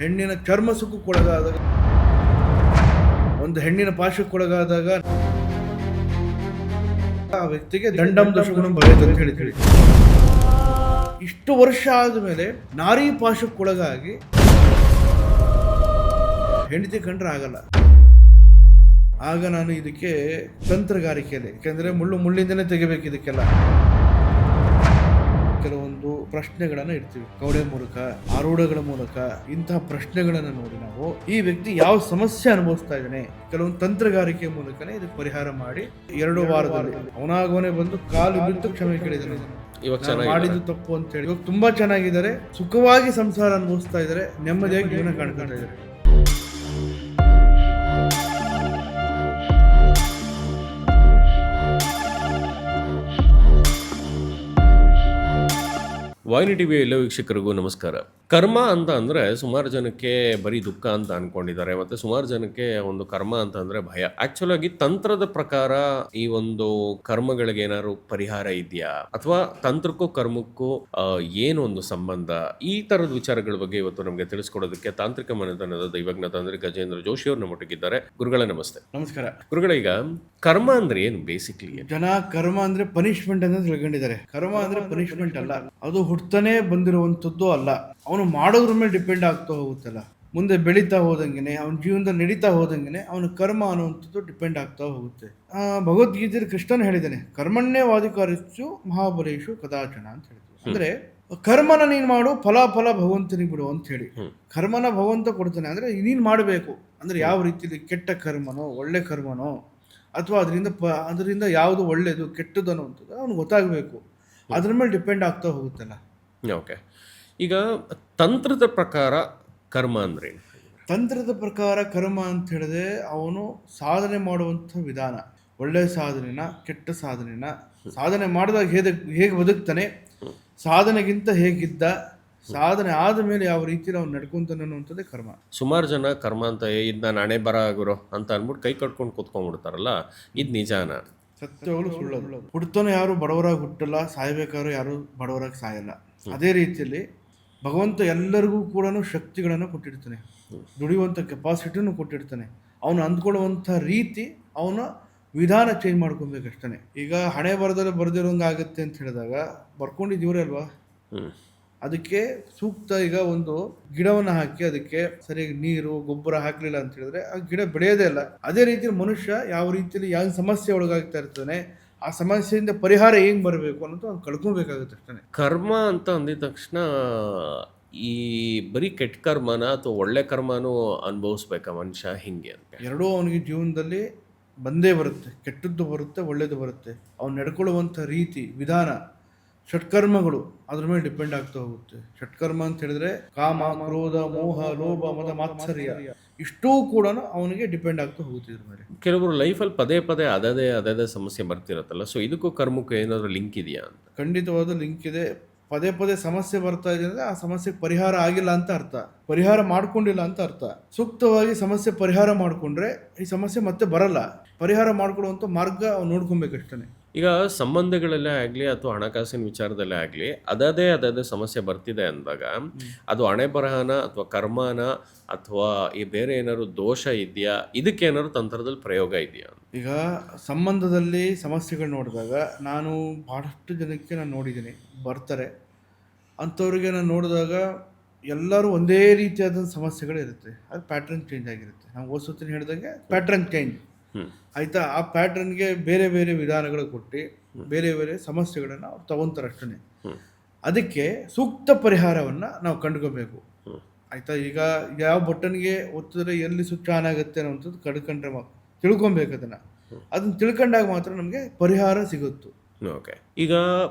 ಹೆಣ್ಣಿನ ಚರ್ಮ ಸುಖಕ್ಕೊಳಗಾದಾಗ, ಒಂದು ಹೆಣ್ಣಿನ ಪಾಶಕ್ಕೊಳಗಾದಾಗ ಆ ವ್ಯಕ್ತಿಗೆ ದಂಡಂ ದಶಗುಣಂ ಭವೇತ್ ಅಂತ ಹೇಳಿ ಇಷ್ಟು ವರ್ಷ ಆದಮೇಲೆ ನಾರಿ ಪಾಶಕ್ಕೊಳಗಾಗಿ ಹೆಂಡತಿ ಕಂಡ್ರೆ ಆಗಲ್ಲ. ಆಗ ನಾನು ಇದಕ್ಕೆ ತಂತ್ರಗಾರಿಕೆಯಲ್ಲಿ, ಯಾಕೆಂದ್ರೆ ಮುಳ್ಳಿಂದನೇ ತೆಗಿಬೇಕು ಇದಕ್ಕೆಲ್ಲ, ಕೆಲವೊಂದು ಪ್ರಶ್ನೆಗಳನ್ನ ಇಡ್ತೀವಿ. ಕವಡೆ ಮೂಲಕ, ಆರೂಢಗಳ ಮೂಲಕ, ಇಂತಹ ಪ್ರಶ್ನೆಗಳನ್ನ ನೋಡಿ ನಾವು ಈ ವ್ಯಕ್ತಿ ಯಾವ ಸಮಸ್ಯೆ ಅನುಭವಿಸ್ತಾ ಇದ್ದಾನೆ, ಕೆಲವೊಂದು ತಂತ್ರಗಾರಿಕೆ ಮೂಲಕನೇ ಇದಕ್ಕೆ ಪರಿಹಾರ ಮಾಡಿ 2 ವಾರದಲ್ಲಿ ಅವನಾಗವನೇ ಬಂದು ಕಾಲು ಬಿದ್ದು ಕ್ಷಮೆ ಕೇಳಿದ್ದಾನೆ. ಮಾಡಿದ್ದು ತಪ್ಪು ಅಂತ ಹೇಳಿ ಇವಾಗ ತುಂಬಾ ಚೆನ್ನಾಗಿದ್ದಾರೆ, ಸುಖವಾಗಿ ಸಂಸಾರ ಅನುಭವಿಸ್ತಾ ಇದ್ದಾರೆ, ನೆಮ್ಮದಿಯಾಗಿ ಜೀವನ ಕಾಣ್ಕೊಳ್ತಾ ಇದ್ದಾರೆ. ವಾಹಿನಿ ಟಿವಿ ಎಲ್ಲ ವೀಕ್ಷಕರಿಗೂ ನಮಸ್ಕಾರ. ಕರ್ಮ ಅಂತ ಅಂದರೆ ಸುಮಾರು ಜನಕ್ಕೆ ಬರೀ ದುಃಖ ಅಂತ ಅಂದ್ಕೊಂಡಿದ್ದಾರೆ, ಮತ್ತು ಸುಮಾರು ಜನಕ್ಕೆ ಒಂದು ಕರ್ಮ ಅಂತ ಅಂದರೆ ಭಯ. ಆ್ಯಕ್ಚುಲ್ ಆಗಿ ತಂತ್ರದ ಪ್ರಕಾರ ಈ ಒಂದು ಕರ್ಮಗಳಿಗೆ ಏನಾದ್ರು ಪರಿಹಾರ ಇದೆಯಾ, ಅಥವಾ ತಂತ್ರಕ್ಕೂ ಕರ್ಮಕ್ಕೂ ಏನು ಒಂದು ಸಂಬಂಧ, ಈ ಥರದ ವಿಚಾರಗಳ ಬಗ್ಗೆ ಇವತ್ತು ನಮಗೆ ತಿಳಿಸ್ಕೊಡೋದಕ್ಕೆ ತಾಂತ್ರಿಕ ಮನೆತನದ ದೈವಜ್ಞ ತಾಂತ್ರಿಕ ಗಜೇಂದ್ರ ಜೋಶಿ ಅವರು ನಮ್ಮೊಟ್ಟಿಗಿದ್ದಾರೆ. ಗುರುಗಳೇ ನಮಸ್ತೆ. ನಮಸ್ಕಾರ. ಗುರುಗಳೇ, ಈಗ ಕರ್ಮ ಅಂದ್ರೆ ಏನು ಬೇಸಿಕ್ಲಿ? ಜನ ಕರ್ಮ ಅಂದ್ರೆ ಪನಿಷ್ಮೆಂಟ್ ಅಂತ ತಿಳ್ಕೊಂಡಿದ್ದಾರೆ. ಕರ್ಮ ಅಂದ್ರೆ ಪನಿಷ್ಮೆಂಟ್ ಅಲ್ಲ, ಅದು ಹುಡ್ತಾನೆ ಬಂದಿರುವಂತದ್ದು ಅಲ್ಲ, ಅವನು ಮಾಡೋದ್ರ ಮೇಲೆ ಡಿಪೆಂಡ್ ಆಗ್ತಾ ಹೋಗುತ್ತಲ್ಲ. ಮುಂದೆ ಬೆಳೀತಾ ಹೋದಂಗೆನೆ, ಅವನ ಜೀವನದಲ್ಲಿ ನಡೀತಾ ಹೋದಂಗೆನೆ ಅವನ ಕರ್ಮ ಅನ್ನುವಂಥದ್ದು ಡಿಪೆಂಡ್ ಆಗ್ತಾ ಹೋಗುತ್ತೆ. ಭಗವದ್ಗೀತೆಯಲ್ಲಿ ಕೃಷ್ಣನ್ ಹೇಳಿದ್ದಾನೆ, ಕರ್ಮಣ್ಯೇ ವಾಧಿಕಾರಿಸು ಮಹಾಬಲೇಶು ಕದಾಚನ ಅಂತ ಹೇಳಿದ್ರು. ಅಂದ್ರೆ ಕರ್ಮನ ನೀನ್ ಮಾಡು, ಫಲ ಭಗವಂತನಿಗೆ ಬಿಡು ಅಂತ ಹೇಳಿ. ಕರ್ಮನ ಭಗವಂತ ಕೊಡ್ತಾನೆ, ಅಂದ್ರೆ ನೀನ್ ಮಾಡಬೇಕು. ಅಂದ್ರೆ ಯಾವ ರೀತಿಯಲ್ಲಿ, ಕೆಟ್ಟ ಕರ್ಮನೋ ಒಳ್ಳೆ ಕರ್ಮನೋ, ಅಥವಾ ಅದರಿಂದ ಯಾವುದು ಒಳ್ಳೇದು ಕೆಟ್ಟದ್ದು ಅನ್ನುವಂಥದ್ದು ಅವ್ನಿಗೆ ಗೊತ್ತಾಗಬೇಕು. ಅದ್ರ ಮೇಲೆ ಡಿಪೆಂಡ್ ಆಗ್ತಾ ಹೋಗುತ್ತಲ್ಲ. ಓಕೆ, ಈಗ ತಂತ್ರದ ಪ್ರಕಾರ ಕರ್ಮ ಅಂದ್ರೆ? ತಂತ್ರದ ಪ್ರಕಾರ ಕರ್ಮ ಅಂತ ಹೇಳಿದ್ರೆ ಅವನು ಸಾಧನೆ ಮಾಡುವಂಥ ವಿಧಾನ, ಒಳ್ಳೆಯ ಸಾಧನೆನ ಕೆಟ್ಟ ಸಾಧನೆನ, ಸಾಧನೆ ಮಾಡಿದಾಗ ಹೇಗೆ ಬದುಕ್ತಾನೆ, ಸಾಧನೆಗಿಂತ ಹೇಗಿದ್ದ, ಸಾಧನೆ ಆದ ಮೇಲೆ ಯಾವ ರೀತಿಯಲ್ಲಿ ಅವ್ನು ನಡ್ಕೊಂತಾನೆ ಅನ್ನುವಂಥದ್ದೇ ಕರ್ಮ. ಸುಮಾರು ಜನ ಕರ್ಮ ಅಂತ ಇದು ನಾನು ಹಣೆ ಬರ ಗುರು ಅಂತ ಅಂದ್ಬಿಟ್ಟು ಕೈ ಕಟ್ಕೊಂಡು ಕೂತ್ಕೊಂಡ್ಬಿಡ್ತಾರಲ್ಲ, ಇದು ನಿಜಾನ? ಸತ್ಯವಾಗ್ಲೂ ಸುಳ್ಳದು. ಹುಡ್ತಾನೆ ಯಾರು ಬಡವರಾಗಿ ಹುಟ್ಟಲ್ಲ, ಸಾಯ್ಬೇಕಾದ್ರೂ ಯಾರು ಬಡವರಾಗಿ ಸಾಯಲ್ಲ. ಅದೇ ರೀತಿಯಲ್ಲಿ ಭಗವಂತ ಎಲ್ಲರಿಗೂ ಕೂಡ ಶಕ್ತಿಗಳನ್ನು ಕೊಟ್ಟಿರ್ತಾನೆ, ದುಡಿಯುವಂಥ ಕೆಪಾಸಿಟಿನೂ ಕೊಟ್ಟಿರ್ತಾನೆ. ಅವನು ಅಂದ್ಕೊಳ್ಳುವಂಥ ರೀತಿ, ಅವನ ವಿಧಾನ ಚೇಂಜ್ ಮಾಡ್ಕೊಬೇಕಷ್ಟೇ. ಈಗ ಹಣೆ ಬರದಲ್ಲಿ ಬರೆದಿರೋಂಗೆ ಆಗುತ್ತೆ ಅಂತ ಹೇಳಿದಾಗ ಬರ್ಕೊಂಡಿದ್ದೀವ್ರೆ ಅಲ್ವಾ, ಅದಕ್ಕೆ ಸೂಕ್ತ ಈಗ ಒಂದು ಗಿಡವನ್ನು ಹಾಕಿ ಅದಕ್ಕೆ ಸರಿಯಾಗಿ ನೀರು ಗೊಬ್ಬರ ಹಾಕಲಿಲ್ಲ ಅಂತ ಹೇಳಿದ್ರೆ ಆ ಗಿಡ ಬೆಳೆಯೋದೇ ಇಲ್ಲ. ಅದೇ ರೀತಿ ಮನುಷ್ಯ ಯಾವ ರೀತಿಯಲ್ಲಿ ಯಾವ ಸಮಸ್ಯೆ ಒಳಗಾಗ್ತಾ ಇರ್ತಾನೆ, ಆ ಸಮಸ್ಯೆಯಿಂದ ಪರಿಹಾರ ಹೆಂಗ್ ಬರಬೇಕು ಅನ್ನೋದು ಅವ್ನು ಕಳ್ಕೊಬೇಕಾಗುತ್ತೆ ಅಷ್ಟೇ. ಕರ್ಮ ಅಂತ ಅಂದಿದ ತಕ್ಷಣ ಈ ಬರೀ ಕೆಟ್ಟ ಕರ್ಮನ ಅಥವಾ ಒಳ್ಳೆ ಕರ್ಮನೂ ಅನುಭವಿಸ್ಬೇಕಾ ಮನುಷ್ಯ, ಹಿಂಗೆ ಅಂತ? ಎರಡೂ ಅವನಿಗೆ ಜೀವನದಲ್ಲಿ ಬಂದೇ ಬರುತ್ತೆ, ಕೆಟ್ಟದ್ದು ಬರುತ್ತೆ, ಒಳ್ಳೇದು ಬರುತ್ತೆ. ಅವ್ನು ನಡ್ಕೊಳ್ಳುವಂಥ ರೀತಿ ವಿಧಾನ, ಷಟ್ಕರ್ಮಗಳು ಅದ್ರ ಮೇಲೆ ಡಿಪೆಂಡ್ ಆಗ್ತಾ ಹೋಗುತ್ತೆ. ಷಟ್ಕರ್ಮ ಅಂತ ಹೇಳಿದ್ರೆ ಕಾಮ, ಕ್ರೋಧ, ಮೋಹ, ಲೋಭ, ಮದ, ಮಾತ್ಸರ್ಯ, ಇಷ್ಟೂ ಕೂಡ ಅವನಿಗೆ ಡಿಪೆಂಡ್ ಆಗ್ತಾ ಹೋಗುತ್ತೆ ಇದ್ರ ಮೇಲೆ. ಕೆಲವರು ಲೈಫಲ್ಲಿ ಪದೇ ಅದೇ ಸಮಸ್ಯೆ ಬರ್ತಿರತ್ತಲ್ಲ, ಸೊ ಇದಕ್ಕೂ ಕರ್ಮಕ್ಕೂ ಏನಾದರೂ ಲಿಂಕ್ ಇದೆಯಾ ಅಂತ? ಖಂಡಿತವಾದ ಲಿಂಕ್ ಇದೆ. ಪದೇ ಸಮಸ್ಯೆ ಬರ್ತಾ ಇದೆ ಅಂದ್ರೆ ಆ ಸಮಸ್ಯೆಗೆ ಪರಿಹಾರ ಆಗಿಲ್ಲ ಅಂತ ಅರ್ಥ, ಪರಿಹಾರ ಮಾಡ್ಕೊಂಡಿಲ್ಲ ಅಂತ ಅರ್ಥ. ಸೂಕ್ತವಾಗಿ ಸಮಸ್ಯೆ ಪರಿಹಾರ ಮಾಡ್ಕೊಂಡ್ರೆ ಈ ಸಮಸ್ಯೆ ಮತ್ತೆ ಬರಲ್ಲ. ಪರಿಹಾರ ಮಾಡ್ಕೊಳ್ಳುವಂಥ ಮಾರ್ಗ ಅವ್ನು ನೋಡ್ಕೊಬೇಕಷ್ಟೇ. ಈಗ ಸಂಬಂಧಗಳಲ್ಲೇ ಆಗಲಿ ಅಥವಾ ಹಣಕಾಸಿನ ವಿಚಾರದಲ್ಲೇ ಆಗಲಿ ಅದೇ ಸಮಸ್ಯೆ ಬರ್ತಿದೆ ಅಂದಾಗ ಅದು ಹಣೆ ಬರಹನ ಅಥವಾ ಕರ್ಮನ ಅಥವಾ ಈ ಬೇರೆ ಏನಾದ್ರು ದೋಷ ಇದೆಯಾ, ಇದಕ್ಕೇನಾದ್ರು ತಂತ್ರದಲ್ಲಿ ಪ್ರಯೋಗ ಇದೆಯಾ? ಈಗ ಸಂಬಂಧದಲ್ಲಿ ಸಮಸ್ಯೆಗಳು ನೋಡಿದಾಗ ನಾನು ಬಹಳಷ್ಟು ಜನಕ್ಕೆ ನಾನು ನೋಡಿದ್ದೀನಿ, ಬರ್ತಾರೆ ಅಂಥವ್ರಿಗೆ ನಾನು ನೋಡಿದಾಗ ಎಲ್ಲರೂ ಒಂದೇ ರೀತಿಯಾದ ಸಮಸ್ಯೆಗಳಿರುತ್ತೆ. ಅದು ಪ್ಯಾಟ್ರನ್ ಚೇಂಜ್ ಆಗಿರುತ್ತೆ. ನಾವು ಓದ್ಸೋತೀನಿ ಹೇಳಿದಂಗೆ ಪ್ಯಾಟ್ರನ್ ಚೇಂಜ್ ಆಯಿತಾ. ಆ ಪ್ಯಾಟ್ರನ್ಗೆ ಬೇರೆ ವಿಧಾನಗಳು ಕೊಟ್ಟು ಬೇರೆ ಸಮಸ್ಯೆಗಳನ್ನು ಅವ್ರು ತಗೊತಾರೆ ಅಷ್ಟೇ. ಅದಕ್ಕೆ ಸೂಕ್ತ ಪರಿಹಾರವನ್ನು ನಾವು ಕಂಡುಕೋಬೇಕು ಆಯಿತಾ. ಈಗ ಯಾವ ಬಟನ್ಗೆ ಒತ್ತಿದ್ರೆ ಎಲ್ಲಿ ಸ್ವಿಚ್ ಆನ್ ಆಗುತ್ತೆ ಅನ್ನೋಂಥದ್ದು ಕಂಡುಕೊಂಡ್ರೆ ತಿಳ್ಕೊಬೇಕು. ಅದನ್ನು ತಿಳ್ಕೊಂಡಾಗ ಮಾತ್ರ ನಮಗೆ ಪರಿಹಾರ ಸಿಗುತ್ತೆ. ಓಕೆ, ಈಗ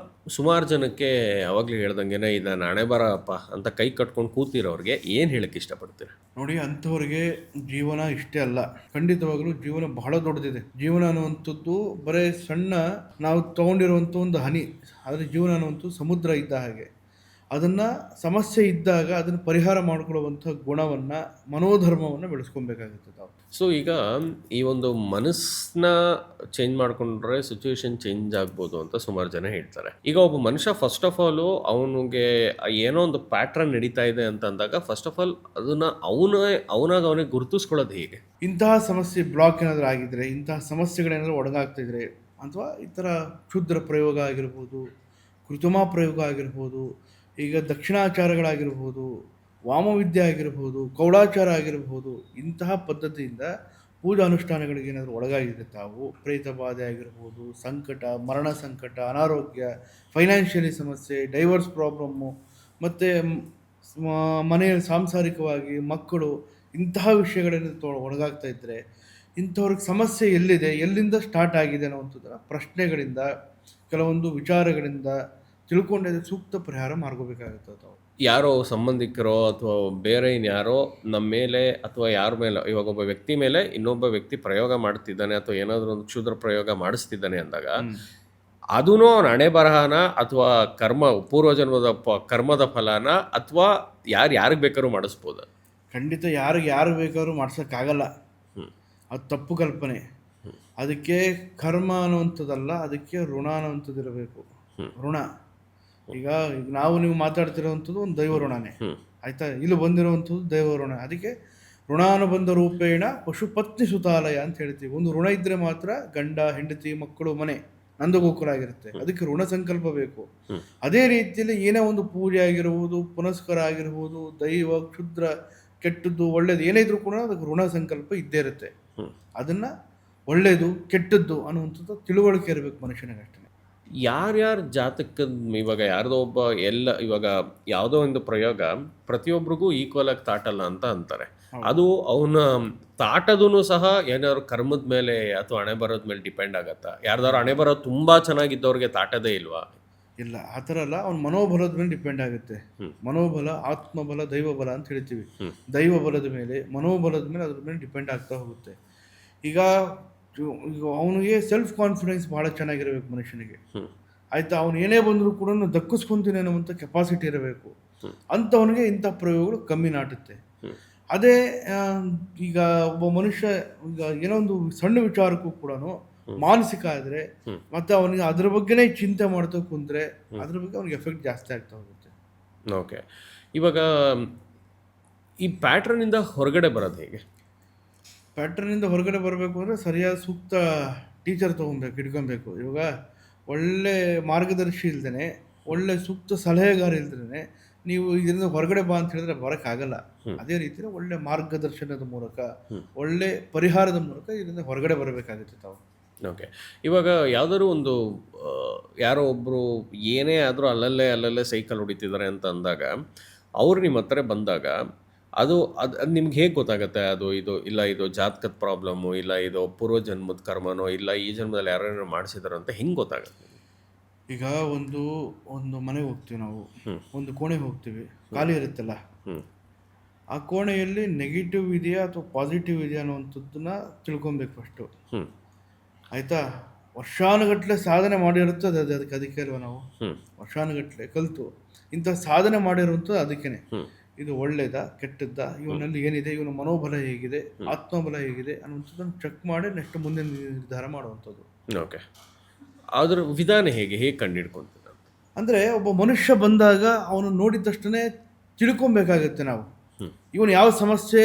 ಸುಮಾರು ಜನಕ್ಕೆ ಅವಾಗಲೇ ಹೇಳ್ದಂಗೆನೆ ಇದು ನಾಣೆ ಬರಪ್ಪ ಅಂತ ಕೈ ಕಟ್ಕೊಂಡು ಕೂತಿರೋರಿಗೆ ಏನು ಹೇಳಕ್ಕೆ ಇಷ್ಟಪಡ್ತೀರಾ? ನೋಡಿ, ಅಂಥವ್ರಿಗೆ ಜೀವನ ಇಷ್ಟೇ ಅಲ್ಲ, ಖಂಡಿತವಾಗ್ಲೂ ಜೀವನ ಬಹಳ ದೊಡ್ಡದಿದೆ. ಜೀವನ ಅನ್ನುವಂಥದ್ದು ಬರೀ ಸಣ್ಣ ನಾವು ತಗೊಂಡಿರುವಂಥ ಒಂದು ಹನಿ, ಆದರೆ ಜೀವನ ಅನ್ನುವಂಥದ್ದು ಸಮುದ್ರ ಇದ್ದ ಹಾಗೆ. ಅದನ್ನು ಸಮಸ್ಯೆ ಇದ್ದಾಗ ಅದನ್ನು ಪರಿಹಾರ ಮಾಡಿಕೊಳ್ಳುವಂಥ ಗುಣವನ್ನು ಮನೋಧರ್ಮವನ್ನು ಬೆಳೆಸ್ಕೊಬೇಕಾಗುತ್ತೆ ತಾವು. ಸೊ ಈಗ ಈ ಒಂದು ಮನಸ್ಸನ್ನ ಚೇಂಜ್ ಮಾಡ್ಕೊಂಡ್ರೆ ಸಿಚುವೇಶನ್ ಚೇಂಜ್ ಆಗ್ಬೋದು ಅಂತ ಸುಮಾರು ಜನ ಹೇಳ್ತಾರೆ. ಈಗ ಒಬ್ಬ ಮನುಷ್ಯ ಫಸ್ಟ್ ಆಫ್ ಆಲು ಅವನಿಗೆ ಏನೋ ಒಂದು ಪ್ಯಾಟ್ರನ್ ನಡೀತಾ ಇದೆ ಅಂತ ಅಂದಾಗ ಫಸ್ಟ್ ಆಫ್ ಆಲ್ ಅದನ್ನ ಅವನಿಗೆ ಗುರುತಿಸ್ಕೊಳ್ಳೋದು ಹೇಗೆ? ಇಂತಹ ಸಮಸ್ಯೆ ಬ್ಲಾಕ್ ಏನಾದರೂ ಆಗಿದ್ರೆ, ಇಂತಹ ಸಮಸ್ಯೆಗಳೇನಾದರೂ ಒಳಗಾಗ್ತಿದ್ರೆ, ಅಥವಾ ಈ ಥರ ಕ್ಷುದ್ರ ಪ್ರಯೋಗ ಆಗಿರ್ಬೋದು, ಕೃತ್ರಿಮ ಪ್ರಯೋಗ ಆಗಿರ್ಬೋದು, ಈಗ ದಕ್ಷಿಣಾಚಾರಗಳಾಗಿರ್ಬೋದು, ವಾಮವಿದ್ಯೆ ಆಗಿರ್ಬೋದು, ಕೌಡಾಚಾರ ಆಗಿರ್ಬೋದು, ಇಂತಹ ಪದ್ಧತಿಯಿಂದ ಪೂಜಾ ಅನುಷ್ಠಾನಗಳಿಗೆ ಏನಾದರೂ ಒಳಗಾಗಿದೆ ತಾವು, ಪ್ರೇತ ಬಾಧೆ ಆಗಿರ್ಬೋದು, ಸಂಕಟ, ಮರಣ ಸಂಕಟ, ಅನಾರೋಗ್ಯ, ಫೈನಾನ್ಷಿಯಲಿ ಸಮಸ್ಯೆ, ಡೈವರ್ಸ್ ಪ್ರಾಬ್ಲಮ್ಮು, ಮತ್ತು ಮನೆಯಲ್ಲಿ ಸಾಂಸಾರಿಕವಾಗಿ ಮಕ್ಕಳು, ಇಂತಹ ವಿಷಯಗಳೇನಾದ್ರು ಒಳಗಾಗ್ತಾ ಇದ್ದರೆ ಇಂಥವ್ರಿಗೆ ಸಮಸ್ಯೆ ಎಲ್ಲಿದೆ, ಎಲ್ಲಿಂದ ಸ್ಟಾರ್ಟ್ ಆಗಿದೆ ಅನ್ನೋವಂಥದ್ದನ್ನು ಪ್ರಶ್ನೆಗಳಿಂದ, ಕೆಲವೊಂದು ವಿಚಾರಗಳಿಂದ ತಿಳ್ಕೊಂಡೇ ಸೂಕ್ತ ಪರಿಹಾರ ಮಾಡ್ಕೋಬೇಕಾಗುತ್ತೆ ತಾವು. ಯಾರೋ ಸಂಬಂಧಿಕರೋ ಅಥವಾ ಬೇರೆ ಇನ್ಯಾರೋ ನಮ್ಮ ಮೇಲೆ ಅಥವಾ ಯಾರ ಮೇಲೆ, ಇವಾಗ ಒಬ್ಬ ವ್ಯಕ್ತಿ ಮೇಲೆ ಇನ್ನೊಬ್ಬ ವ್ಯಕ್ತಿ ಪ್ರಯೋಗ ಮಾಡ್ತಿದ್ದಾನೆ ಅಥವಾ ಏನಾದರೂ ಒಂದು ಕ್ಷುದ್ರ ಪ್ರಯೋಗ ಮಾಡಿಸ್ತಿದ್ದಾನೆ ಅಂದಾಗ ಅದೂ ಅವನ ಹಣೆ ಬರಹನ ಅಥವಾ ಪೂರ್ವಜನ್ಮದ ಕರ್ಮದ ಫಲನ ಅಥವಾ ಯಾರಿಗೆ ಬೇಕಾದ್ರೂ ಮಾಡಿಸ್ಬೋದು? ಖಂಡಿತ ಯಾರು ಬೇಕಾದ್ರೂ ಮಾಡ್ಸೋಕ್ಕಾಗಲ್ಲ. ಅದು ತಪ್ಪು ಕಲ್ಪನೆ. ಅದಕ್ಕೆ ಕರ್ಮ ಅನ್ನುವಂಥದ್ದಲ್ಲ, ಅದಕ್ಕೆ ಋಣ ಅನ್ನುವಂಥದ್ದು ಇರಬೇಕು. ಋಣ ಈಗ ನೀವು ಮಾತಾಡ್ತಿರೋವಂಥದ್ದು ಒಂದು ದೈವ ಋಣನೇ, ಆಯ್ತಾ? ಇಲ್ಲಿ ಬಂದಿರುವಂಥದ್ದು ದೈವ ಋಣ. ಅದಕ್ಕೆ ಋಣಾನುಬಂಧ ರೂಪೇಣ ಪಶುಪತ್ನಿ ಸುತಾಲಯ ಅಂತ ಹೇಳ್ತೀವಿ. ಒಂದು ಋಣ ಇದ್ದರೆ ಮಾತ್ರ ಗಂಡ, ಹೆಂಡತಿ, ಮಕ್ಕಳು, ಮನೆ ನಂದಗೋಕುಲ ಆಗಿರುತ್ತೆ. ಅದಕ್ಕೆ ಋಣ ಸಂಕಲ್ಪ ಬೇಕು. ಅದೇ ರೀತಿಯಲ್ಲಿ ಏನೇ ಒಂದು ಪೂಜೆ ಆಗಿರ್ಬೋದು, ಪುನಸ್ಕಾರ ಆಗಿರ್ಬೋದು, ದೈವ, ಕ್ಷುದ್ರ, ಕೆಟ್ಟದ್ದು, ಒಳ್ಳೇದು ಏನೇ ಇದ್ರೂ ಕೂಡ ಅದಕ್ಕೆ ಋಣ ಸಂಕಲ್ಪ ಇದ್ದೇ ಇರುತ್ತೆ. ಅದನ್ನು ಒಳ್ಳೇದು ಕೆಟ್ಟದ್ದು ಅನ್ನುವಂಥದ್ದು ತಿಳುವಳಿಕೆ ಇರಬೇಕು ಮನುಷ್ಯನಿಗೆ ಅಷ್ಟೇ. ಯಾರ್ಯಾರ ಜಾತಕದ ಇವಾಗ ಯಾರ್ದೋ ಒಬ್ಬ ಇವಾಗ ಯಾವುದೋ ಒಂದು ಪ್ರಯೋಗ ಪ್ರತಿಯೊಬ್ಬರಿಗೂ ಈಕ್ವಲ್ ಆಗಿ ತಾಟಲ್ಲ ಅಂತ ಅಂತಾರೆ. ಅದು ಅವನ ತಾಟದೂ ಸಹ ಏನಾದ್ರು ಕರ್ಮದ ಮೇಲೆ ಅಥವಾ ಹಣೆ ಬರೋದ ಮೇಲೆ ಡಿಪೆಂಡ್ ಆಗತ್ತಾ? ಯಾರ್ದಾರು ಹಣೆ ಬರೋದು ತುಂಬಾ ಚೆನ್ನಾಗಿದ್ದವ್ರಿಗೆ ತಾಟದೇ ಇಲ್ವಾ? ಇಲ್ಲ, ಆ ಥರ ಅಲ್ಲ. ಅವ್ನ ಮನೋಬಲದ ಮೇಲೆ ಡಿಪೆಂಡ್ ಆಗುತ್ತೆ. ಮನೋಬಲ, ಆತ್ಮಬಲ, ದೈವಬಲ ಅಂತ ಹೇಳ್ತೀವಿ. ದೈವ ಬಲದ ಮೇಲೆ, ಮನೋಬಲದ ಮೇಲೆ, ಅದ್ರ ಮೇಲೆ ಡಿಪೆಂಡ್ ಆಗ್ತಾ ಹೋಗುತ್ತೆ. ಈಗ ಅವನಿಗೆ ಸೆಲ್ಫ್ ಕಾನ್ಫಿಡೆನ್ಸ್ ಭಾಳ ಚೆನ್ನಾಗಿರಬೇಕು ಮನುಷ್ಯನಿಗೆ, ಆಯಿತಾ? ಅವನು ಏನೇ ಬಂದರೂ ಕೂಡ ದಕ್ಕಿಸ್ಕೊಂತೀನಿ ಅನ್ನುವಂಥ ಕೆಪಾಸಿಟಿ ಇರಬೇಕು. ಅಂಥವನಿಗೆ ಇಂಥ ಪ್ರಯೋಗಗಳು ಕಮ್ಮಿ ನಾಟುತ್ತೆ. ಅದೇ ಈಗ ಒಬ್ಬ ಮನುಷ್ಯ ಈಗ ಏನೋ ಒಂದು ಸಣ್ಣ ವಿಚಾರಕ್ಕೂ ಕೂಡ ಮಾನಸಿಕ ಆದರೆ ಮತ್ತು ಅವನಿಗೆ ಅದ್ರ ಬಗ್ಗೆನೇ ಚಿಂತೆ ಮಾಡ್ತಾ ಕುಂದರೆ ಅದ್ರ ಬಗ್ಗೆ ಅವ್ನಿಗೆ ಎಫೆಕ್ಟ್ ಜಾಸ್ತಿ ಆಗ್ತಾ ಹೋಗುತ್ತೆ. ಓಕೆ, ಇವಾಗ ಈ ಪ್ಯಾಟ್ರನಿಂದ ಹೊರಗಡೆ ಬರೋದು ಹೇಗೆ? ಪ್ಯಾಟ್ರನಿಂದ ಹೊರಗಡೆ ಬರಬೇಕು ಅಂದರೆ ಸರಿಯಾದ ಸೂಕ್ತ ಟೀಚರ್ ಇಟ್ಕೊಬೇಕು. ಇವಾಗ ಒಳ್ಳೆ ಮಾರ್ಗದರ್ಶಿ ಇಲ್ದೇ, ಒಳ್ಳೆ ಸೂಕ್ತ ಸಲಹೆಗಾರ ಇಲ್ದೇ ನೀವು ಇದರಿಂದ ಹೊರಗಡೆ ಬಾ ಅಂತ ಹೇಳಿದ್ರೆ ಬರೋಕ್ಕಾಗಲ್ಲ. ಅದೇ ರೀತಿಯಲ್ಲಿ ಒಳ್ಳೆ ಮಾರ್ಗದರ್ಶನದ ಮೂಲಕ, ಒಳ್ಳೆ ಪರಿಹಾರದ ಮೂಲಕ ಇದರಿಂದ ಹೊರಗಡೆ ಬರಬೇಕಾಗುತ್ತೆ ತಾವು. ಓಕೆ, ಇವಾಗ ಯಾವ್ದಾದ್ರು ಒಂದು ಯಾರೋ ಒಬ್ಬರು ಏನೇ ಆದರೂ ಅಲ್ಲಲ್ಲೇ ಸೈಕಲ್ ಹೊಡಿತಿದ್ದಾರೆ ಅಂತ ಅಂದಾಗ ಅವ್ರು ನಿಮ್ಮ ಹತ್ರ ಬಂದಾಗ ಅದು ನಿಮ್ಗೆ ಹೇಗೆ ಗೊತ್ತಾಗುತ್ತೆ? ಇದು ಜಾತಕದ ಪ್ರಾಬ್ಲಮ್ಮು, ಇಲ್ಲ ಇದು ಪೂರ್ವಜನ್ಮದ ಕರ್ಮನೋ, ಇಲ್ಲ ಈ ಜನ್ಮದಲ್ಲಿ ಯಾರು ಮಾಡಿಸಿದಾರೋ ಅಂತ ಹೆಂಗೆ ಗೊತ್ತಾಗುತ್ತೆ? ಈಗ ಒಂದು ಮನೆಗೆ ಹೋಗ್ತೀವಿ ನಾವು, ಒಂದು ಕೋಣೆಗೆ ಹೋಗ್ತೀವಿ, ಖಾಲಿ ಇರುತ್ತಲ್ಲ, ಆ ಕೋಣೆಯಲ್ಲಿ ನೆಗೆಟಿವ್ ಇದೆಯಾ ಅಥವಾ ಪಾಸಿಟಿವ್ ಇದೆಯಾ ಅನ್ನುವಂಥದ್ದನ್ನ ತಿಳ್ಕೊಬೇಕು ಫಸ್ಟು, ಆಯಿತಾ? ವರ್ಷಾನುಗಟ್ಟಲೆ ಸಾಧನೆ ಮಾಡಿರುತ್ತದೆ ಅದಕ್ಕೆ ಅಲ್ವ ನಾವು ವರ್ಷಾನುಗಟ್ಟಲೆ ಕಲಿತು ಇಂಥ ಸಾಧನೆ ಮಾಡಿರುವಂಥದ್ದು ಅದಕ್ಕೇ. ಇದು ಒಳ್ಳೇದಾ ಕೆಟ್ಟದ್ದಾ, ಇವನಲ್ಲಿ ಏನಿದೆ, ಇವನ ಮನೋಬಲ ಹೇಗಿದೆ, ಆತ್ಮಬಲ ಹೇಗಿದೆ ಅನ್ನುವಂಥದ್ದನ್ನು ಚೆಕ್ ಮಾಡಿ ನೆಕ್ಸ್ಟ್ ಮುಂದೆ ನಿರ್ಧಾರ ಮಾಡುವಂಥದ್ದು. ಓಕೆ, ಅದರ ವಿಧಾನ ಹೇಗೆ ಕಂಡುಹಿಡ್ಕೊಂತೀವಿ ಅಂದರೆ ಒಬ್ಬ ಮನುಷ್ಯ ಬಂದಾಗ ಅವನು ನೋಡಿದ ತಕ್ಷಣ ತಿಳ್ಕೊಬೇಕಾಗುತ್ತೆ ನಾವು, ಇವನು ಯಾವ ಸಮಸ್ಯೆ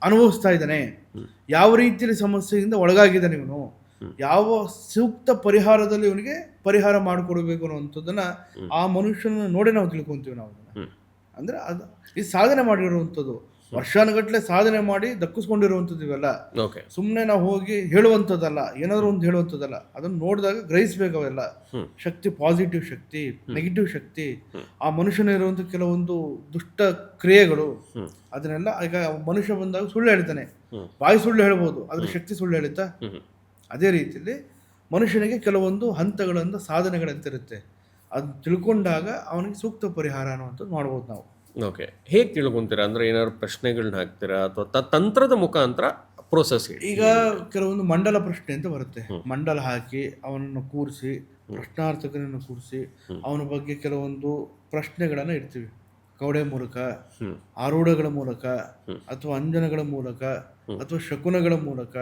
ಅನುಭವಿಸ್ತಾ ಇದ್ದಾನೆ, ಯಾವ ರೀತಿಯಲ್ಲಿ ಸಮಸ್ಯೆಯಿಂದ ಒಳಗಾಗಿದ್ದಾನೆ, ಇವನು ಯಾವ ಸೂಕ್ತ ಪರಿಹಾರದಲ್ಲಿ ಇವನಿಗೆ ಪರಿಹಾರ ಮಾಡಿಕೊಡ್ಬೇಕು ಅನ್ನುವಂಥದ್ದನ್ನು ಆ ಮನುಷ್ಯನ ನೋಡೇ ನಾವು ತಿಳ್ಕೊತೀವಿ ನಾವು. ಅಂದರೆ ಇದು ಸಾಧನೆ ಮಾಡಿರುವಂಥದ್ದು, ವರ್ಷಾನುಗಟ್ಟಲೆ ಸಾಧನೆ ಮಾಡಿ ದಕ್ಕಿಸ್ಕೊಂಡಿರುವಂಥದ್ದು ಇವೆಲ್ಲ. ಸುಮ್ಮನೆ ನಾವು ಹೋಗಿ ಹೇಳುವಂಥದ್ದಲ್ಲ, ಏನಾದರೂ ಒಂದು ಹೇಳುವಂಥದ್ದಲ್ಲ, ಅದನ್ನು ನೋಡಿದಾಗ ಗ್ರಹಿಸ್ಬೇಕು. ಅವೆಲ್ಲ ಶಕ್ತಿ, ಪಾಸಿಟಿವ್ ಶಕ್ತಿ, ನೆಗೆಟಿವ್ ಶಕ್ತಿ, ಆ ಮನುಷ್ಯನಿರುವಂಥ ಕೆಲವೊಂದು ದುಷ್ಟ ಕ್ರಿಯೆಗಳು, ಅದನ್ನೆಲ್ಲ. ಈಗ ಮನುಷ್ಯ ಬಂದಾಗ ಸುಳ್ಳು ಹೇಳ್ತಾನೆ, ಬಾಯಿ ಸುಳ್ಳು ಹೇಳ್ಬೋದು, ಅದ್ರ ಶಕ್ತಿ ಸುಳ್ಳು ಹೇಳುತ್ತಾ? ಅದೇ ರೀತಿಯಲ್ಲಿ ಮನುಷ್ಯನಿಗೆ ಕೆಲವೊಂದು ಹಂತಗಳಿಂದ ಸಾಧನೆಗಳಂತಿರುತ್ತೆ, ಅದು ತಿಳ್ಕೊಂಡಾಗ ಅವನಿಗೆ ಸೂಕ್ತ ಪರಿಹಾರ ಅನ್ನುವಂಥದ್ದು ಮಾಡ್ಬೋದು ನಾವು. ಓಕೆ, ಹೇಗೆ ತಿಳ್ಕೊಂತೀರಾ? ಅಂದರೆ ಏನಾದ್ರು ಪ್ರಶ್ನೆಗಳನ್ನ ಹಾಕ್ತೀರಾ ಅಥವಾ ತಂತ್ರದ ಮುಖಾಂತರ ಪ್ರೋಸೆಸ್? ಈಗ ಕೆಲವೊಂದು ಮಂಡಲ ಪ್ರಶ್ನೆ ಅಂತ ಬರುತ್ತೆ, ಮಂಡಲ ಹಾಕಿ ಅವನನ್ನು ಕೂರಿಸಿ ಪ್ರಶ್ನಾರ್ಥಕನನ್ನು ಕೂರಿಸಿ ಅವನ ಬಗ್ಗೆ ಕೆಲವೊಂದು ಪ್ರಶ್ನೆಗಳನ್ನು ಇಡ್ತೀವಿ. ಕವಡೆ ಮೂಲಕ, ಆರೂಢಗಳ ಮೂಲಕ, ಅಥವಾ ಅಂಜನಗಳ ಮೂಲಕ, ಅಥವಾ ಶಕುನಗಳ ಮೂಲಕ,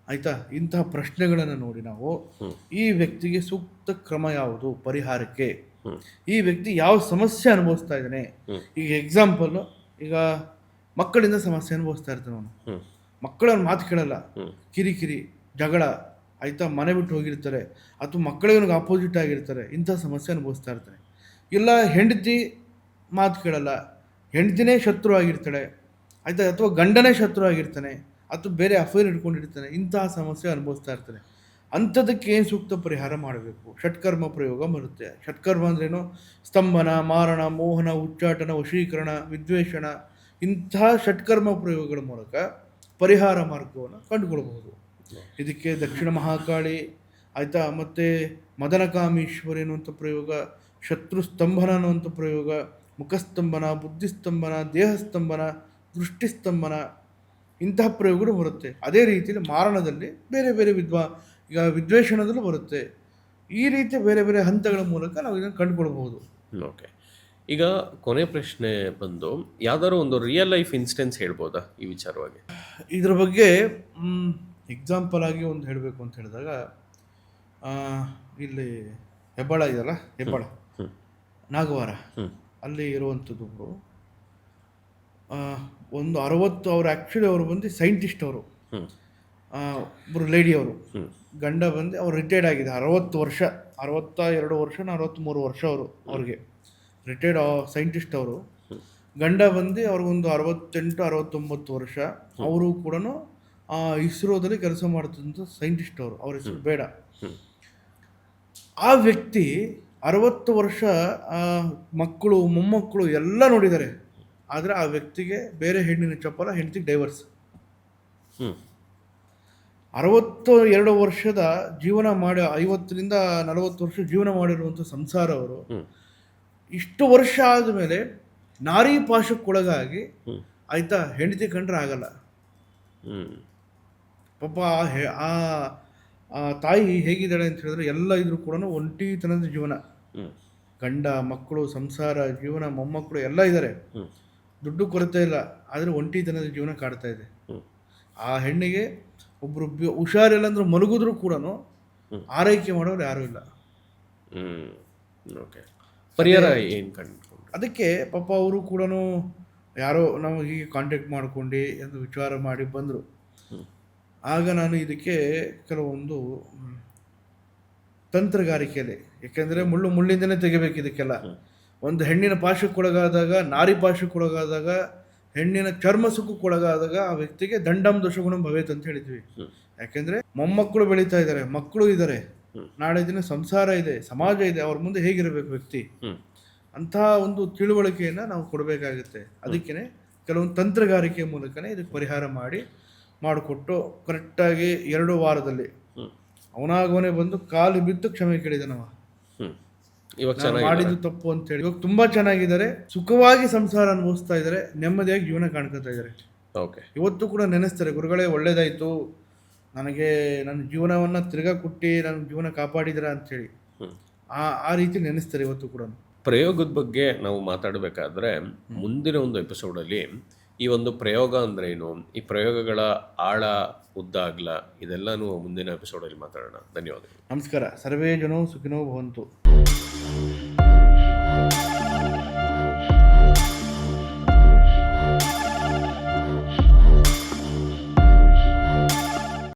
ಆಯ್ತಾ, ಇಂತಹ ಪ್ರಶ್ನೆಗಳನ್ನು ನೋಡಿ ನಾವು ಈ ವ್ಯಕ್ತಿಗೆ ಸೂಕ್ತ ಕ್ರಮ ಯಾವುದು ಪರಿಹಾರಕ್ಕೆ, ಈ ವ್ಯಕ್ತಿ ಯಾವ ಸಮಸ್ಯೆ ಅನುಭವಿಸ್ತಾ ಇದ್ದಾನೆ. ಈಗ ಎಕ್ಸಾಂಪಲ್, ಈಗ ಮಕ್ಕಳಿಂದ ಸಮಸ್ಯೆ ಅನುಭವಿಸ್ತಾ ಇರ್ತಾನೆ ಅವನು. ಮಕ್ಕಳನ್ನ ಮಾತು ಕೇಳಲ್ಲ, ಕಿರಿಕಿರಿ, ಜಗಳ, ಆಯ್ತಾ, ಮನೆ ಬಿಟ್ಟು ಹೋಗಿರ್ತಾರೆ, ಅಥವಾ ಮಕ್ಕಳಿಗೆ ಅವನಿಗೆ ಆಪೋಸಿಟ್ ಆಗಿರ್ತಾರೆ, ಇಂಥ ಸಮಸ್ಯೆ ಅನುಭವಿಸ್ತಾ ಇರ್ತಾನೆ. ಇಲ್ಲ ಹೆಂಡತಿ ಮಾತು ಕೇಳಲ್ಲ, ಹೆಂಡತಿನೇ ಶತ್ರು ಆಗಿರ್ತಾಳೆ, ಆಯ್ತಾ, ಅಥವಾ ಗಂಡನೇ ಶತ್ರು ಆಗಿರ್ತಾನೆ, ಅಥವಾ ಬೇರೆ ಅಫೇರ್ ಇಟ್ಕೊಂಡಿರ್ತಾನೆ, ಇಂತಹ ಸಮಸ್ಯೆ ಅನುಭವಿಸ್ತಾ ಇರ್ತಾನೆ. ಅಂಥದಕ್ಕೆ ಏನು ಸೂಕ್ತ ಪರಿಹಾರ ಮಾಡಬೇಕು? ಷಟ್ಕರ್ಮ ಪ್ರಯೋಗ ಬರುತ್ತೆ. ಷಟ್ಕರ್ಮ ಅಂದ್ರೇನು? ಸ್ತಂಭನ, ಮಾರಣ, ಮೋಹನ, ಉಚ್ಚಾಟನ, ವಶೀಕರಣ, ವಿದ್ವೇಷಣ, ಇಂತಹ ಷಟ್ಕರ್ಮ ಪ್ರಯೋಗಗಳ ಮೂಲಕ ಪರಿಹಾರ ಮಾರ್ಗವನ್ನು ಕಂಡುಕೊಳ್ಬಹುದು. ಇದಕ್ಕೆ ದಕ್ಷಿಣ ಮಹಾಕಾಳಿ, ಆಯಿತಾ, ಮತ್ತು ಮದನಕಾಮೀಶ್ವರಿ ಅನ್ನುವಂಥ ಪ್ರಯೋಗ, ಶತ್ರು ಸ್ತಂಭನ ಅನ್ನುವಂಥ ಪ್ರಯೋಗ, ಮುಖಸ್ತಂಭನ, ಬುದ್ಧಿಸ್ತಂಭನ, ದೇಹಸ್ತಂಭನ, ದೃಷ್ಟಿಸ್ತಂಭನ, ಇಂತಹ ಪ್ರಯೋಗಗಳು ಬರುತ್ತೆ. ಅದೇ ರೀತಿಯಲ್ಲಿ ಮಾರಣದಲ್ಲಿ ಬೇರೆ ಬೇರೆ ಈಗ ವಿದ್ವೇಷಣದಲ್ಲೂ ಬರುತ್ತೆ. ಈ ರೀತಿ ಬೇರೆ ಬೇರೆ ಹಂತಗಳ ಮೂಲಕ ನಾವು ಇದನ್ನು ಕಂಡುಕೊಳ್ಬಹುದು. ಓಕೆ, ಈಗ ಕೊನೆ ಪ್ರಶ್ನೆ ಬಂದು ಯಾವ್ದಾದ್ರು ಒಂದು ರಿಯಲ್ ಲೈಫ್ ಇನ್ಸ್ಟೆನ್ಸ್ ಹೇಳ್ಬೋದಾ ಈ ವಿಚಾರವಾಗಿ? ಇದ್ರ ಬಗ್ಗೆ ಎಕ್ಸಾಂಪಲ್ ಆಗಿ ಒಂದು ಹೇಳಬೇಕು ಅಂತ ಹೇಳಿದಾಗ, ಇಲ್ಲಿ ಹೆಬ್ಬಾಳ ಇದೆಯಲ್ಲ, ಹೆಬ್ಬಾಳ ನಾಗವಾರ, ಅಲ್ಲಿ ಇರುವಂಥದ್ದು ಒಂದು 60, ಅವರು ಆ್ಯಕ್ಚುಲಿ ಅವರು ಬಂದು ಸೈಂಟಿಸ್ಟ್, ಅವರು ಒಬ್ಬರು ಲೇಡಿ, ಅವರು ಗಂಡ ಬಂದು ಅವ್ರು ರಿಟೈರ್ಡ್ ಆಗಿದೆ, 60 ವರ್ಷ, 62 ವರ್ಷ 63 ವರ್ಷ ಅವ್ರಿಗೆ ರಿಟೈರ್ಡ್ ಸೈಂಟಿಸ್ಟ್ ಅವರು. ಗಂಡ ಬಂದು ಅವ್ರಿಗೊಂದು 68-69 ವರ್ಷ. ಅವರು ಕೂಡ ಇಸ್ರೋದಲ್ಲಿ ಕೆಲಸ ಮಾಡ್ತಿದ್ದಂಥ ಸೈಂಟಿಸ್ಟ್ ಅವರು, ಅವ್ರ ಹೆಸರು ಬೇಡ. ಆ ವ್ಯಕ್ತಿ 60 ವರ್ಷ ಮಕ್ಕಳು, ಮೊಮ್ಮಕ್ಕಳು ಎಲ್ಲ ನೋಡಿದ್ದಾರೆ. ಆದರೆ ಆ ವ್ಯಕ್ತಿಗೆ ಬೇರೆ ಹೆಣ್ಣಿನ ಚಪ್ಪಲ, ಹೆಂಡತಿಗೆ ಡೈವರ್ಸ್. 62 ವರ್ಷದ ಜೀವನ ಮಾಡಿ, 50ರಿಂದ 40 ವರ್ಷ ಜೀವನ ಮಾಡಿರುವಂಥ ಸಂಸಾರ ಅವರು ಇಷ್ಟು ವರ್ಷ ಆದಮೇಲೆ ನಾರಿ ಪಾಶಕ್ಕೊಳಗಾಗಿ, ಆಯ್ತಾ, ಹೆಂಡತಿ ಕಂಡ್ರೆ ಆಗಲ್ಲ. ಪಾಪ ಆ ತಾಯಿ ಹೇಗಿದ್ದಾಳೆ ಅಂತ ಹೇಳಿದ್ರೆ, ಎಲ್ಲ ಇದ್ರೂ ಕೂಡ ಒಂಟಿತನದ ಜೀವನ, ಗಂಡ, ಮಕ್ಕಳು, ಸಂಸಾರ, ಜೀವನ, ಮೊಮ್ಮಕ್ಕಳು ಎಲ್ಲ ಇದ್ದಾರೆ, ದುಡ್ಡು ಕೊರತೆ ಇಲ್ಲ, ಆದರೆ ಒಂಟಿತನದ ಜೀವನ ಕಾಡ್ತಾ ಇದೆ. ಆ ಹೆಣ್ಣಿಗೆ ಒಬ್ರು ಹುಷಾರಿಲ್ಲ ಅಂದ್ರೆ ಮಲಗಿದ್ರು ಕೂಡ ಆರೈಕೆ ಮಾಡೋರು ಯಾರೂ ಇಲ್ಲ. ಪರಿಹಾರ ಏನು ಕಂಡು? ಅದಕ್ಕೆ ಪಾಪ ಅವರು ಕೂಡ ಯಾರೋ ನಾವು ಹೀಗೆ ಕಾಂಟ್ಯಾಕ್ಟ್ ಮಾಡ್ಕೊಂಡು ಎಂದು ವಿಚಾರ ಮಾಡಿ ಬಂದರು. ಆಗ ನಾನು ಇದಕ್ಕೆ ಕೆಲವೊಂದು ತಂತ್ರಗಾರಿಕೆಯಲ್ಲಿ, ಯಾಕೆಂದರೆ ಮುಳ್ಳಿಂದನೇ ತೆಗಿಬೇಕು ಇದಕ್ಕೆಲ್ಲ. ಒಂದು ಹೆಣ್ಣಿನ ಪಾಶಕ್ಕೊಳಗಾದಾಗ, ನಾರಿ ಪಾಶಕ್ಕೊಳಗಾದಾಗ, ಹೆಣ್ಣಿನ ಚರ್ಮ ಸುಖಕ್ಕೊಳಗಾದಾಗ ಆ ವ್ಯಕ್ತಿಗೆ ದಂಡಂ ದೋಷಗುಣಂ ಭವೇತ್ ಅಂತ ಹೇಳಿದ್ವಿ. ಯಾಕೆಂದರೆ ಮೊಮ್ಮಕ್ಕಳು ಬೆಳೀತಾ ಇದ್ದಾರೆ, ಮಕ್ಕಳು ಇದ್ದಾರೆ, ನಾಳೆ ದಿನ ಸಂಸಾರ ಇದೆ, ಸಮಾಜ ಇದೆ, ಅವ್ರ ಮುಂದೆ ಹೇಗಿರಬೇಕು ವ್ಯಕ್ತಿ, ಅಂತಹ ಒಂದು ತಿಳುವಳಿಕೆಯನ್ನು ನಾವು ಕೊಡಬೇಕಾಗುತ್ತೆ. ಅದಕ್ಕೇ ಕೆಲವೊಂದು ತಂತ್ರಗಾರಿಕೆ ಮೂಲಕನೇ ಇದಕ್ಕೆ ಪರಿಹಾರ ಮಾಡಿಕೊಟ್ಟು ಕರೆಕ್ಟಾಗಿ 2 ವಾರದಲ್ಲಿ ಅವನಾಗವನೇ ಬಂದು ಕಾಲು ಬಿದ್ದು ಕ್ಷಮೆ ಕೇಳಿದನವ, ಇವಾಗ ಮಾಡಿದ್ದು ತಪ್ಪು ಅಂತೇಳಿ. ಇವಾಗ ತುಂಬಾ ಚೆನ್ನಾಗಿದ್ದಾರೆ, ಸುಖವಾಗಿ ಸಂಸಾರ ಅನುಭವಿಸ್ತಾ ಇದ್ದಾರೆ, ನೆಮ್ಮದಿಯಾಗಿ ಜೀವನ ಕಾಣ್ಕೊತಾ ಇದ್ದಾರೆ. ಇವತ್ತು ಕೂಡ ನೆನೆಸ್ತಾರೆ, ಗುರುಗಳೇ ಒಳ್ಳೇದಾಯ್ತು, ನನಗೆ ನನ್ನ ಜೀವನವನ್ನು ತಿರ್ಗಾ ಕೊಟ್ಟು ನನ್ನ ಜೀವನ ಕಾಪಾಡಿದ್ರ ಅಂತೇಳಿ ಆ ರೀತಿ ನೆನೆಸ್ತಾರೆ ಇವತ್ತು ಕೂಡ. ಪ್ರಯೋಗದ ಬಗ್ಗೆ ನಾವು ಮಾತಾಡಬೇಕಾದ್ರೆ ಮುಂದಿನ ಒಂದು ಎಪಿಸೋಡಲ್ಲಿ ಈ ಒಂದು ಪ್ರಯೋಗ ಅಂದ್ರೆ ಏನು, ಈ ಪ್ರಯೋಗಗಳ ಆಳ, ಉದ್ದ, ಅಗಲ, ಇದೆಲ್ಲನೂ ಮುಂದಿನ ಎಪಿಸೋಡಲ್ಲಿ ಮಾತಾಡೋಣ. ಧನ್ಯವಾದಗಳು. ನಮಸ್ಕಾರ. ಸರ್ವೇ ಜನೋ ಸುಖಿನೋ ಭವಂತು.